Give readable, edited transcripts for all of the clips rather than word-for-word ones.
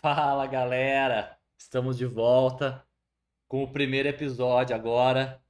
Fala galera, estamos de volta com o primeiro episódio agora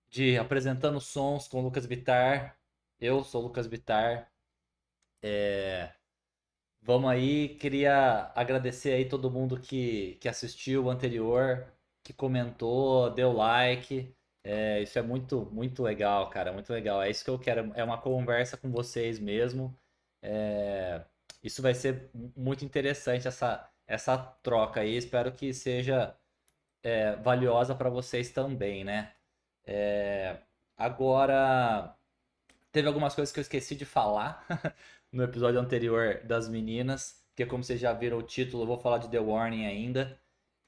de Apresentando Sons com o Lucas Bittar. Eu sou o Lucas Bittar. Vamos aí, queria agradecer aí todo mundo que assistiu o anterior, que comentou, deu like. Isso é muito legal, cara, muito legal. É isso que eu quero, é uma conversa com vocês mesmo. É, Isso vai ser muito interessante, essa troca aí. Espero que seja valiosa para vocês também, né? É, Agora, teve algumas coisas que eu esqueci de falar no episódio anterior das meninas, que como vocês já viram o título, eu vou falar de The Warning ainda,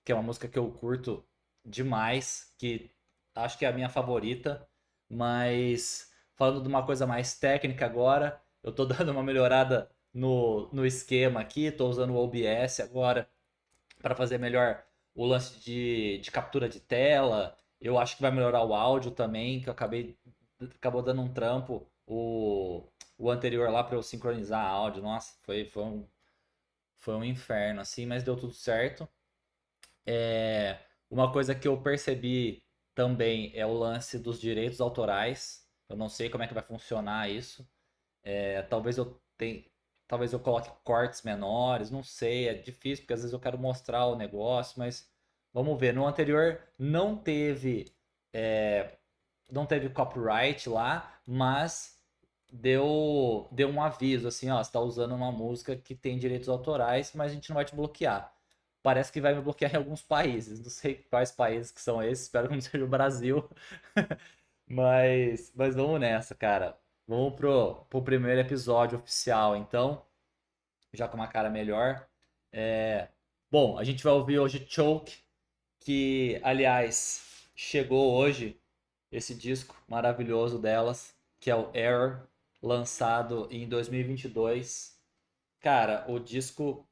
que é uma música que eu curto demais, que acho que é a minha favorita, mas falando de uma coisa mais técnica agora, eu tô dando uma melhorada no esquema aqui, tô usando o OBS agora para fazer melhor o lance de captura de tela. Eu acho que vai melhorar o áudio também, que eu acabou dando um trampo o anterior lá para eu sincronizar áudio. Nossa, foi um inferno assim, mas deu tudo certo. Uma coisa que eu percebi também é o lance dos direitos autorais. Eu não sei como é que vai funcionar isso. Talvez eu coloque cortes menores, não sei, é difícil porque às vezes eu quero mostrar o negócio, mas vamos ver. No anterior é, não teve copyright lá, mas deu um aviso assim, ó, você tá usando uma música que tem direitos autorais, mas a gente não vai te bloquear. Parece que vai me bloquear em alguns países, não sei quais países que são esses, espero que não seja o Brasil. Mas vamos nessa, cara. Vamos pro primeiro episódio oficial, então, já com uma cara melhor. É, Bom, a gente vai ouvir hoje Choke, que, aliás, chegou hoje esse disco maravilhoso delas, que é o Error, lançado em 2022. Cara, o disco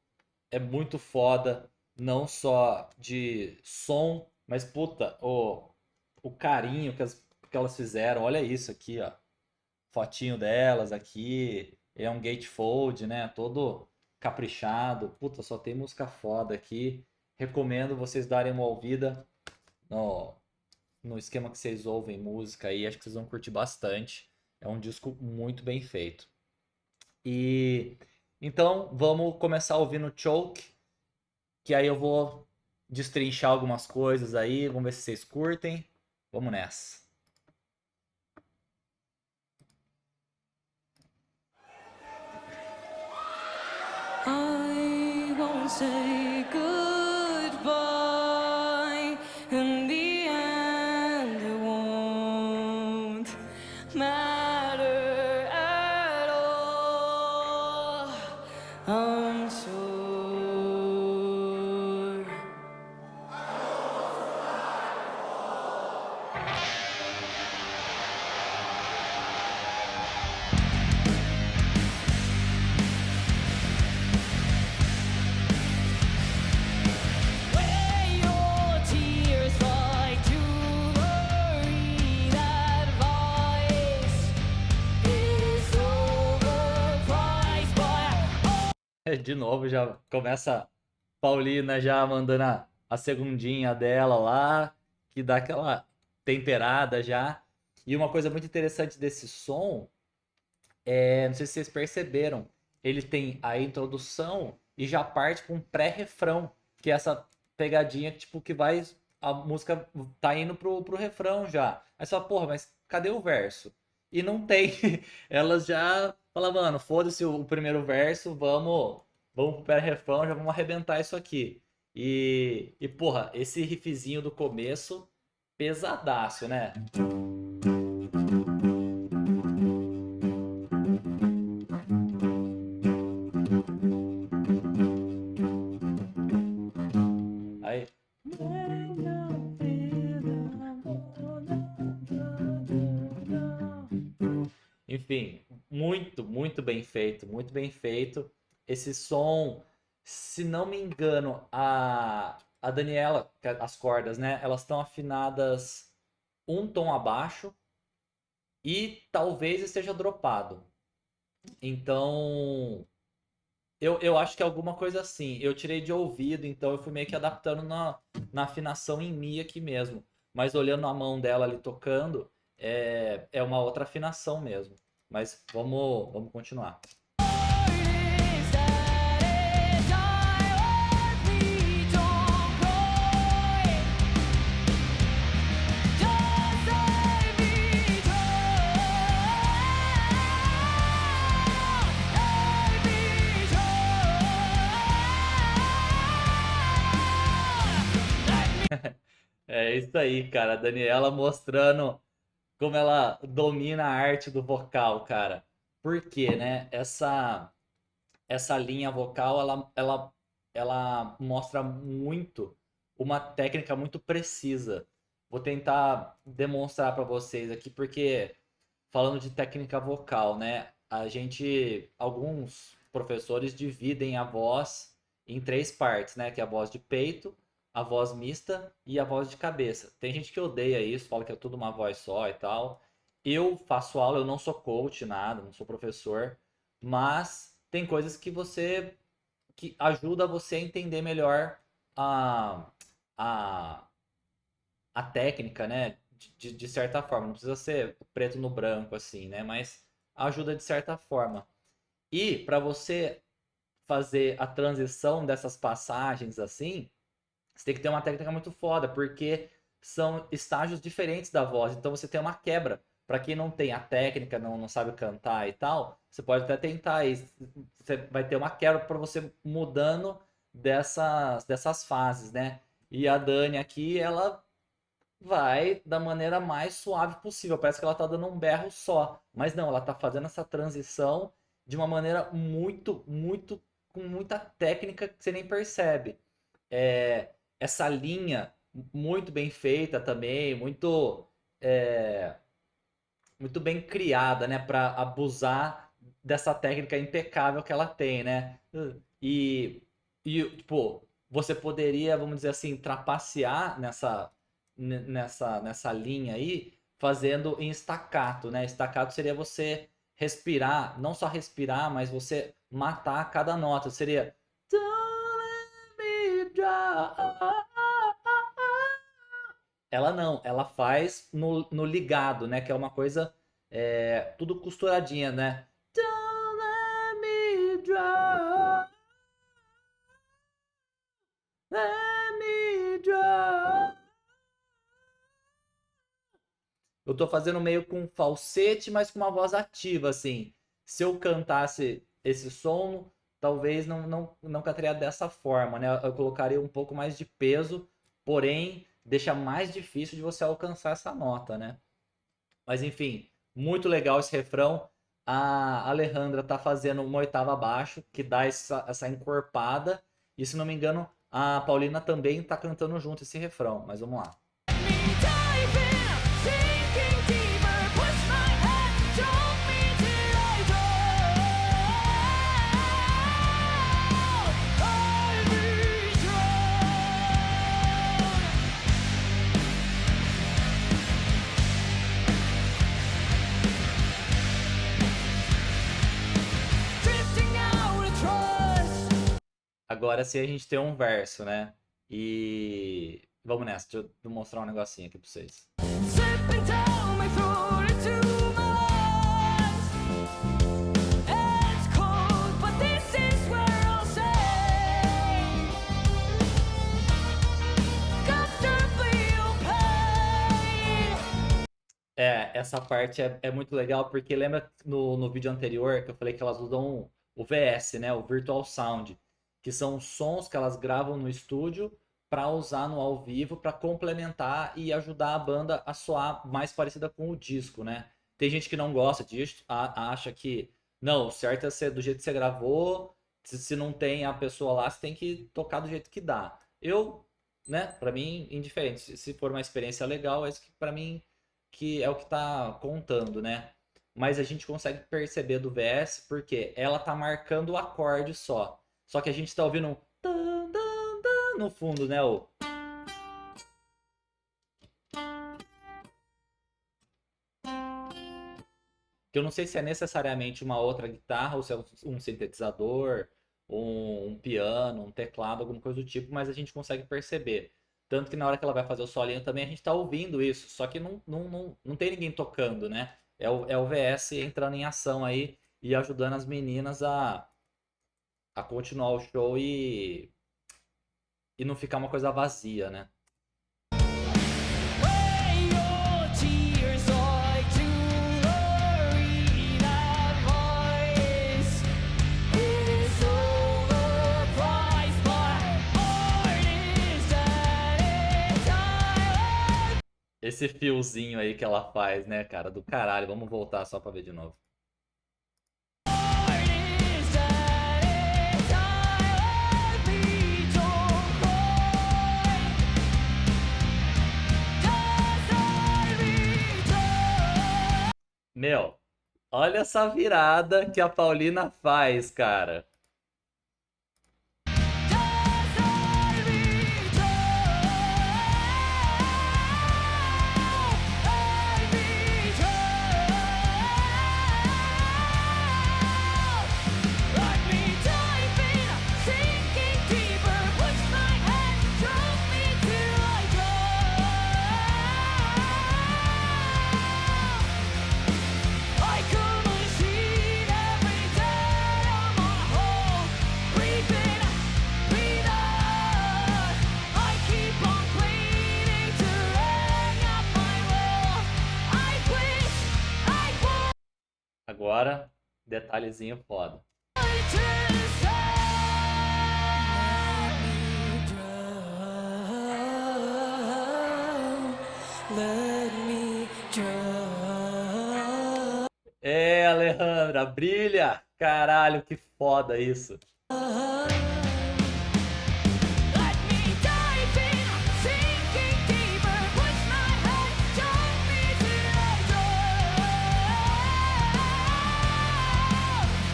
é muito foda, não só de som, mas puta, o carinho que elas fizeram. Olha isso aqui, ó. Fotinho delas aqui. É um gatefold, né? Todo caprichado. Puta, só tem música foda aqui. Recomendo vocês darem uma ouvida no, no esquema que vocês ouvem música aí. Acho que vocês vão curtir bastante. É um disco muito bem feito. E então vamos começar ouvindo Choke, que aí eu vou destrinchar algumas coisas aí. Vamos ver se vocês curtem. Vamos nessa. I won't say goodbye. In the end, it won't matter at all. I'm sure. Where your tears like jewelry, that voice is overpriced, but De novo, já começa Paulina já mandando a segundinha dela lá, que dá aquela temperada já. E uma coisa muito interessante desse som não sei se vocês perceberam, ele tem a introdução e já parte com um pré-refrão, que é essa pegadinha tipo que vai a música tá indo pro refrão já. Aí você fala, porra, mas cadê o verso? E não tem. Elas já falam, mano, foda-se o primeiro verso, vamos pro pré-refrão, já vamos arrebentar isso aqui. Porra, esse riffzinho do começo, pesadaço, né? Aí, enfim, muito bem feito, muito bem feito. Esse som, se não me engano, a Daniela, as cordas, né? Elas estão afinadas um tom abaixo e talvez esteja dropado. Então, Eu acho que é alguma coisa assim. Eu tirei de ouvido, então eu fui meio que adaptando na afinação em mi aqui mesmo. Mas olhando a mão dela ali tocando, é uma outra afinação mesmo. Mas vamos continuar. Is that it? I want me don't cry. Just let me try. Let me try. É isso aí, cara. A Daniela mostrando como ela domina a arte do vocal, cara. Por quê, né? Essa linha vocal, ela mostra muito uma técnica muito precisa. Vou tentar demonstrar para vocês aqui, porque falando de técnica vocal, né? Alguns professores dividem a voz em três partes, né? Que é a voz de peito, a voz mista e a voz de cabeça. Tem gente que odeia isso, fala que é tudo uma voz só e tal. Eu faço aula, eu não sou coach, nada, não sou professor, mas tem coisas que ajuda você a entender melhor a, a, a técnica, né? De certa forma. Não precisa ser preto no branco, assim, né? Mas ajuda de certa forma. E para você fazer a transição dessas passagens assim, você tem que ter uma técnica muito foda, porque são estágios diferentes da voz. Então você tem uma quebra. Para quem não tem a técnica, não sabe cantar e tal, você pode até tentar e você vai ter uma quebra para você mudando dessas fases, né? E a Dani aqui, ela vai da maneira mais suave possível. Parece que ela tá dando um berro só. Mas não, ela tá fazendo essa transição de uma maneira com muita técnica que você nem percebe. Essa linha muito bem feita também, é, muito bem criada, né, para abusar dessa técnica impecável que ela tem, né? E, tipo, você poderia, vamos dizer assim, trapacear nessa linha aí, fazendo em staccato, né? Staccato seria você respirar, não só respirar, mas você matar cada nota. Seria Don't let me down. Ela não, ela faz no ligado, né? Que é uma coisa tudo costuradinha, né? Don't let me drown, let me drown. Eu tô fazendo meio com falsete, mas com uma voz ativa, assim. Se eu cantasse esse som, talvez não cantaria dessa forma, né? Eu colocaria um pouco mais de peso, porém deixa mais difícil de você alcançar essa nota, né? Mas enfim, muito legal esse refrão. A Alejandra tá fazendo uma oitava abaixo, que dá essa encorpada. E se não me engano, a Paulina também tá cantando junto esse refrão. Mas vamos lá. Me dive in, sinking deeper, push my head, drop me till I drown. I be drowned. Drifting out of trust. Agora sim a gente tem um verso, né? E vamos nessa, deixa eu mostrar um negocinho aqui pra vocês. Slipping down my throat into my lungs. It's cold, but this is where I'll stay. Comfortably okay. Essa parte é muito legal porque lembra no vídeo anterior que eu falei que elas usam o VS, né? O Virtual Sound, que são sons que elas gravam no estúdio para usar no ao vivo para complementar e ajudar a banda a soar mais parecida com o disco, né? Tem gente que não gosta disso, acha que não, o certo é ser do jeito que você gravou, se não tem a pessoa lá, você tem que tocar do jeito que dá. Né, para mim, indiferente. Se for uma experiência legal, é isso que para mim que é o que está contando, né? Mas a gente consegue perceber do VS porque ela tá marcando o acorde só. Só que a gente tá ouvindo um tan, tan, tan no fundo, né? Que eu não sei se é necessariamente uma outra guitarra ou se é um sintetizador um piano, um teclado, alguma coisa do tipo, mas a gente consegue perceber. Tanto que na hora que ela vai fazer o solinho também a gente tá ouvindo isso, só que não tem ninguém tocando, né? É o VS entrando em ação aí e ajudando as meninas a continuar o show e não ficar uma coisa vazia, né? Weigh your tears like jewelry. That voice is overpriced, but art is at its highest. Esse fiozinho aí que ela faz, né, cara, do caralho. Vamos voltar só pra ver de novo. Art is at its highest. Please don't cry. Just let me try. Meu, olha essa virada que a Paulina faz, cara. Just let me try. Let me try. Let me dive in, sinking deeper. Push my head, drop me till I drown. I come unseen every day. I'm on hold, breathe in, breathe out. I keep on waiting to hang up my will. I wish I would. Agora, detalhezinho foda. Let me drown. É, Alejandra, brilha! Caralho, que foda isso. Let me dive in, sinking deeper. Push my head, drop me till I drown.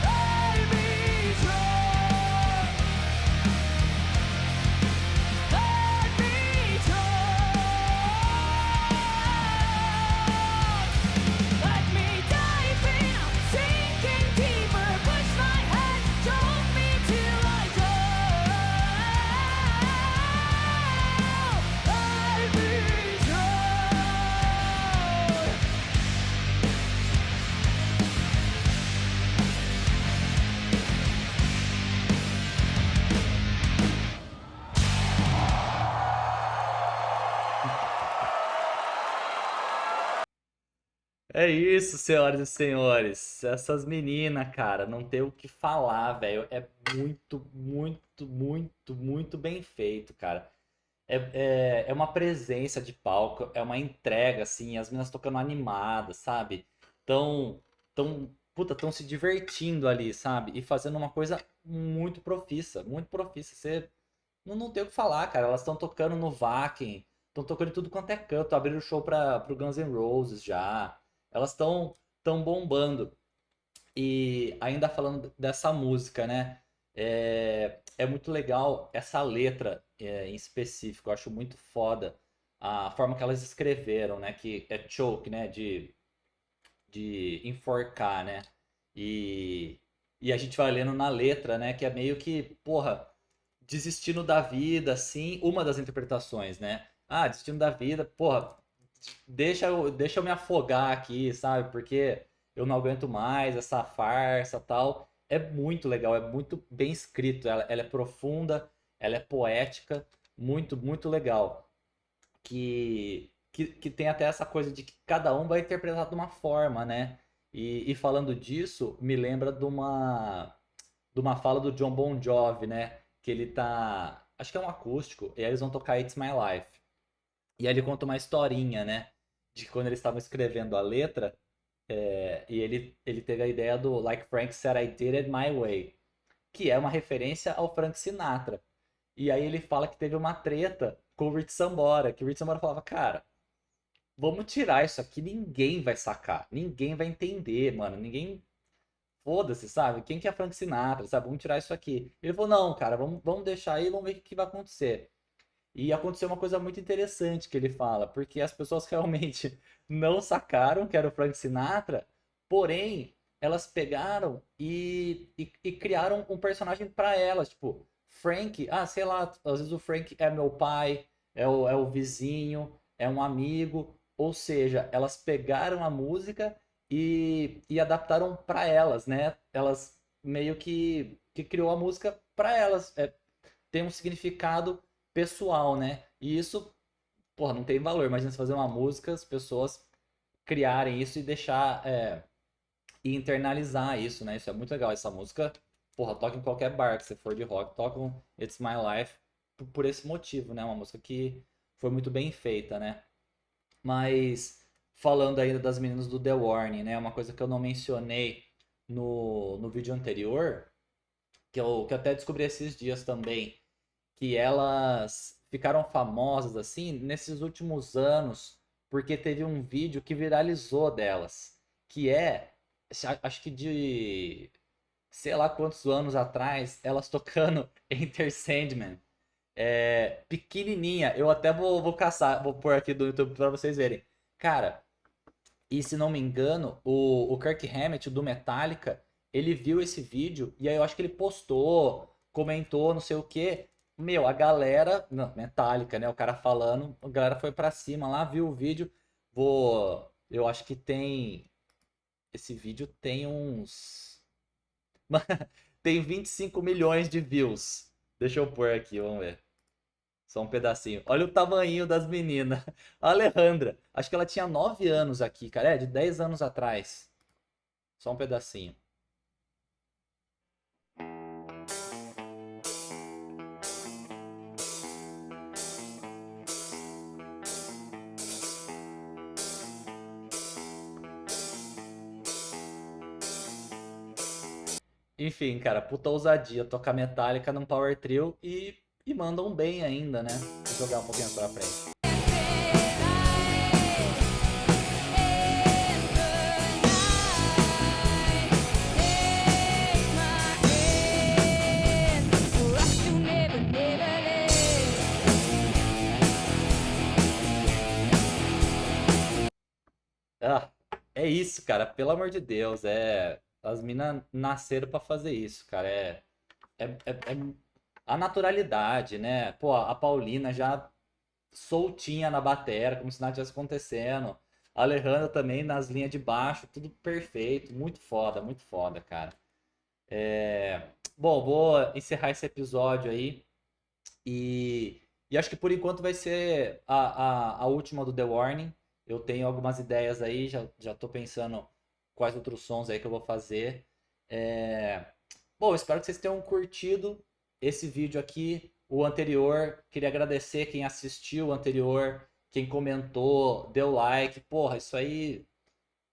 Let me drown. Let me drown. Let me dive in, sinking deeper. Push my head, drop me till I drown. Let me drown. É isso, senhoras e senhores. Essas meninas, cara, não tem o que falar, velho. É muito, muito, muito, muito bem feito, cara. É uma presença de palco, é uma entrega, assim, as meninas tocando animadas, sabe? Puta, tão se divertindo ali, sabe? E fazendo uma coisa muito profissa, muito profissa. Você não tem o que falar, cara. Elas estão tocando no Wacken, estão tocando em tudo quanto é canto, abriram o show pro Guns N' Roses já. Elas tão bombando. E ainda falando dessa música, né? É muito legal essa letra em específico. Eu acho muito foda a forma que elas escreveram, né? Que é choke, né? De enforcar, né? E, e a gente vai lendo na letra, né? Que é meio que, porra, desistindo da vida, assim, uma das interpretações, né? Ah, desistindo da vida, porra, deixa eu me afogar aqui, sabe? Porque eu não aguento mais essa farsa tal. É muito legal, é muito bem escrito. Ela é profunda, ela é poética, muito, muito legal. Que tem até essa coisa de que cada um vai interpretar de uma forma, né? E falando disso, me lembra de uma fala do John Bon Jovi, né? Que ele tá. Acho que é um acústico, e aí eles vão tocar It's My Life. E aí ele conta uma historinha, né? De quando eles estavam escrevendo a letra, e ele teve a ideia do Like Frank Said I Did It My Way, que é uma referência ao Frank Sinatra. E aí ele fala que teve uma treta com o Rich Sambora, que o Rich Sambora falava, cara, vamos tirar isso aqui, ninguém vai sacar, ninguém vai entender, mano, ninguém. Foda-se, sabe? Quem que é Frank Sinatra, sabe? Vamos tirar isso aqui. Ele falou, não, cara, vamos deixar aí, vamos ver o que vai acontecer. E aconteceu uma coisa muito interessante que ele fala, porque as pessoas realmente não sacaram que era o Frank Sinatra, porém, elas pegaram e criaram um personagem pra elas, tipo, Frank, sei lá, às vezes o Frank é meu pai, é o vizinho, é um amigo, ou seja, elas pegaram a música e adaptaram pra elas, né? Elas meio que criou a música pra elas, tem um significado pessoal, né? E isso, porra, não tem valor. Imagina você fazer uma música, as pessoas criarem isso e deixar e internalizar isso, né? Isso é muito legal. Essa música, porra, toca em qualquer bar que você for de rock, toca um It's My Life por esse motivo, né? Uma música que foi muito bem feita, né? Mas falando ainda das meninas do The Warning, né? Uma coisa que eu não mencionei no vídeo anterior, que eu até descobri esses dias também, que elas ficaram famosas assim nesses últimos anos, porque teve um vídeo que viralizou delas, que acho que de sei lá quantos anos atrás, elas tocando Enter Sandman. Pequenininha, eu até vou caçar, vou pôr aqui do YouTube pra vocês verem. Cara, e se não me engano, o Kirk Hammett, do Metallica, ele viu esse vídeo e aí eu acho que ele postou, comentou, não sei o quê. Meu, a galera, não, Metallica, né? O cara falando, a galera foi pra cima lá, viu o vídeo. Eu acho que esse vídeo tem uns, tem 25 milhões de views. Deixa eu pôr aqui, vamos ver. Só um pedacinho. Olha o tamanho das meninas. A Alejandra, acho que ela tinha 9 anos aqui, cara. De 10 anos atrás. Só um pedacinho. Enfim, cara, puta ousadia. Tocar Metallica num Power Trio e mandam bem ainda, né? Vou jogar um pouquinho pra frente. Ah, é isso, cara. Pelo amor de Deus. As minas nasceram pra fazer isso, cara. É a naturalidade, né? Pô, a Paulina já soltinha na batera, como se nada tivesse acontecendo. A Alejandra também nas linhas de baixo, tudo perfeito. Muito foda, cara. Bom, vou encerrar esse episódio aí. E acho que por enquanto vai ser a última do The Warning. Eu tenho algumas ideias aí, já tô pensando quais outros sons aí que eu vou fazer. É, Bom, espero que vocês tenham curtido esse vídeo aqui, o anterior. Queria agradecer quem assistiu o anterior, quem comentou, deu like. Porra, isso aí,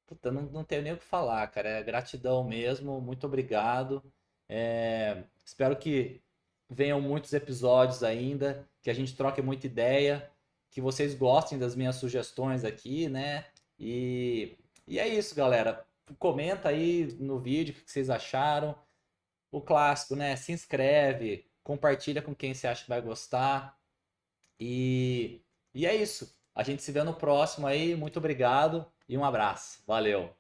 puta, não tenho nem o que falar, cara. É gratidão mesmo, muito obrigado. Espero que venham muitos episódios ainda, que a gente troque muita ideia, que vocês gostem das minhas sugestões aqui, né? E, e é isso, galera. Comenta aí no vídeo o que vocês acharam. O clássico, né? Se inscreve, compartilha com quem você acha que vai gostar. E, e é isso. A gente se vê no próximo aí. Muito obrigado e um abraço. Valeu!